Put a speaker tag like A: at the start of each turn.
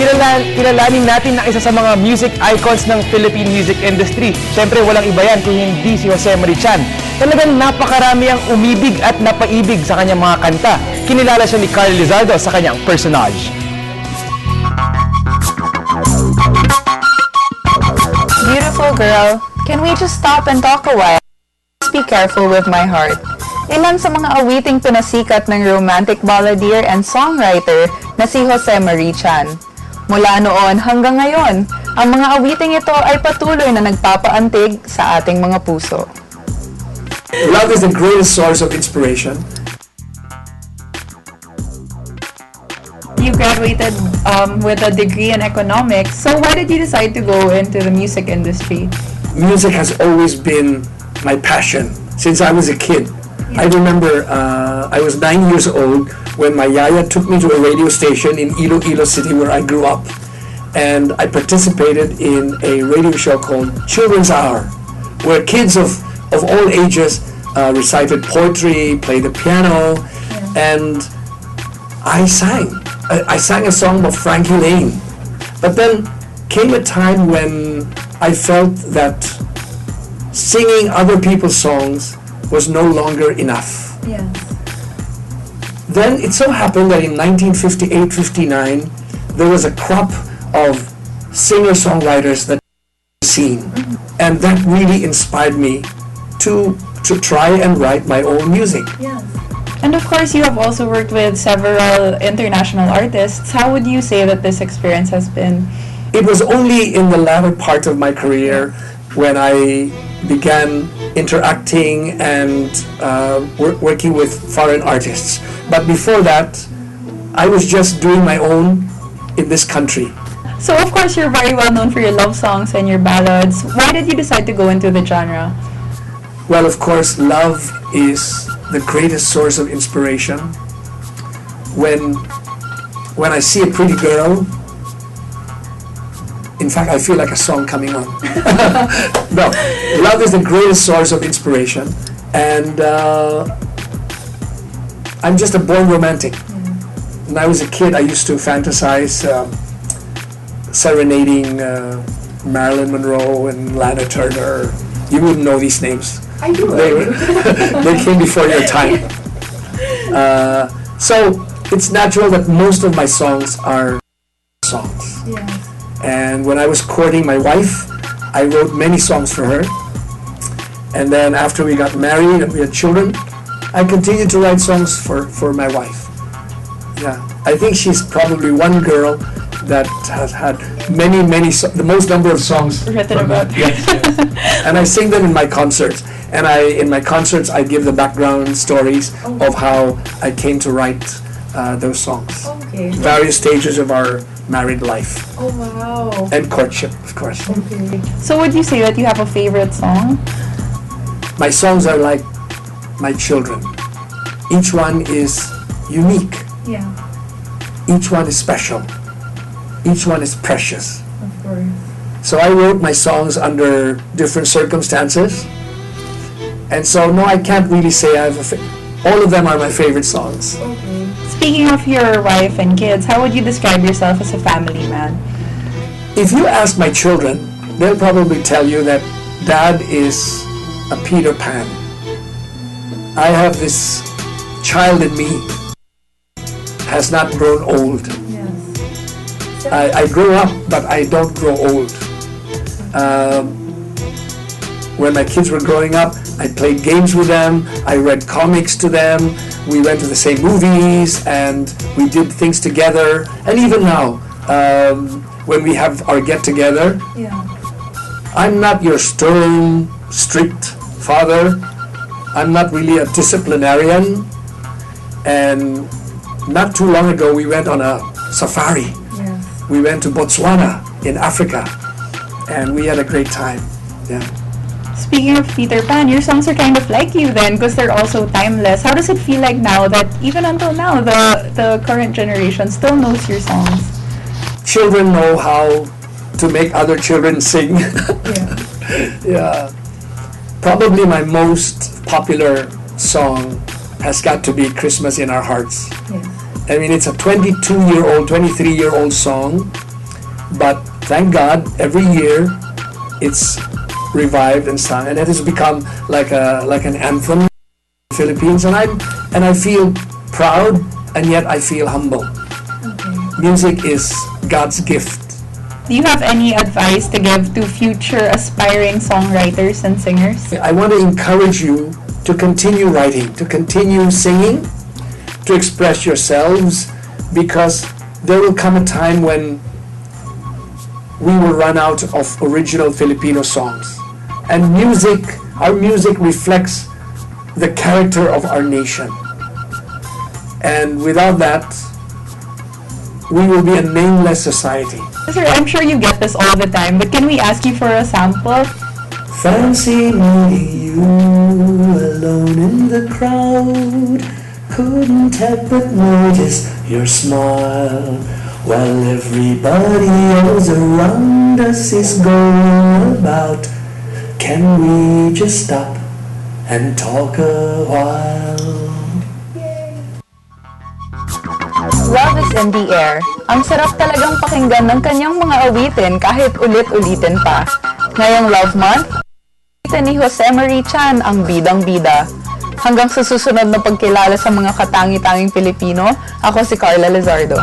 A: kilalanin natin na isa sa mga music icons ng Philippine music industry. Siyempre, walang iba yan kung hindi si Jose Marichan. Talagang napakarami ang umibig at napaibig sa kanyang mga kanta. Kinilala siya ni Carl Lizardo sa kanyang Personage.
B: Beautiful girl, can we just stop and talk a while? Be careful with my heart. Ilan sa mga awiting pinasikat ng romantic balladeer and songwriter na si Jose Marichan. Mula noon hanggang ngayon, ang mga awiting ito ay patuloy na nagpapaantig sa ating mga puso.
C: Love is the greatest source of inspiration.
B: You graduated with a degree in economics, so why did you decide to go into the music industry?
C: Music has always been my passion since I was a kid. I remember I was 9 years old when my yaya took me to a radio station in Iloilo City where I grew up, and I participated in a radio show called Children's Hour, where kids of all ages recited poetry, played the piano, and I sang. I sang a song of Frankie Lane. But then came a time when I felt that singing other people's songs was no longer enough.
B: Yes.
C: Then it so happened that in 1958-59, there was a crop of singer-songwriters that scene, and that really inspired me to try and write my own music.
B: Yes. And of course, you have also worked with several international artists. How would you say that this experience has been?
C: It was only in the latter part of my career when I began interacting and working with foreign artists. But before that, I was just doing my own in this country.
B: So of course, you're very well known for your love songs and your ballads. Why did you decide to go into the genre?
C: Well, of course, love is the greatest source of inspiration. When I see a pretty girl, in fact, I feel like a song coming on. No, love is the greatest source of inspiration, and I'm just a born romantic. When I was a kid, I used to fantasize serenading Marilyn Monroe and Lana Turner. You wouldn't know these names.
B: I do.
C: They came before your time. So it's natural that most of my songs are songs.
B: Yeah.
C: And when I was courting my wife, I wrote many songs for her. And then after we got married and we had children, I continued to write songs for my wife. Yeah, I think she's probably one girl that has had the most number of songs
B: written about.
C: Yes. And I sing them in my concerts. And in my concerts, I give the background stories of how I came to write those songs.
B: Okay.
C: Various stages of our married life.
B: Oh wow.
C: And courtship, of course.
B: Okay. So would you say that you have a favorite song?
C: My songs are like my children. Each one is unique.
B: Yeah.
C: Each one is special. Each one is precious.
B: Of course.
C: So I wrote my songs under different circumstances. And so no, I can't really say I have all of them are my favorite songs.
B: Okay. Speaking of your wife and kids, how would you describe yourself as a family man?
C: If you ask my children, they'll probably tell you that Dad is a Peter Pan. I have this child in me, has not grown old.
B: Yes.
C: I grow up, but I don't grow old. When my kids were growing up, I played games with them, I read comics to them, we went to the same movies, and we did things together. And even now, when we have our get-together,
B: Yeah.
C: I'm not your stern, strict father. I'm not really a disciplinarian. And not too long ago, we went on a safari.
B: Yes.
C: We went to Botswana in Africa, and we had a great time. Yeah.
B: Speaking of Peter Pan, your songs are kind of like you then, because they're also timeless. How does it feel like now that even until now, the current generation still knows your songs?
C: Children know how to make other children sing.
B: Yeah.
C: Yeah. Probably my most popular song has got to be Christmas in Our Hearts.
B: Yes.
C: I mean, it's a 22-year-old, 23-year-old song, But thank God, every year it's revived and sung, and it has become like an anthem in the Philippines. And I feel proud, and yet I feel humble. Music is God's gift.
B: Do you have any advice to give to future aspiring songwriters and singers?
C: I want to encourage you to continue writing, to continue singing, to express yourselves, because there will come a time when we will run out of original Filipino songs. And our music reflects the character of our nation. And without that, we will be a nameless society.
B: Sir, I'm sure you get this all the time, but can we ask you for a sample?
C: Fancy meeting you alone in the crowd. Couldn't help but notice your smile, while everybody else around us is going about. Can we just stop and talk a while?
B: Love is in the air. Ang sarap talagang pakinggan ng kanyang mga awitin kahit ulit-ulitin pa. Ngayong Love Month, awitin ni Jose Marie Chan ang bidang-bida. Hanggang sa susunod na pagkilala sa mga katangi-tanging Pilipino, ako si Carla Lizardo.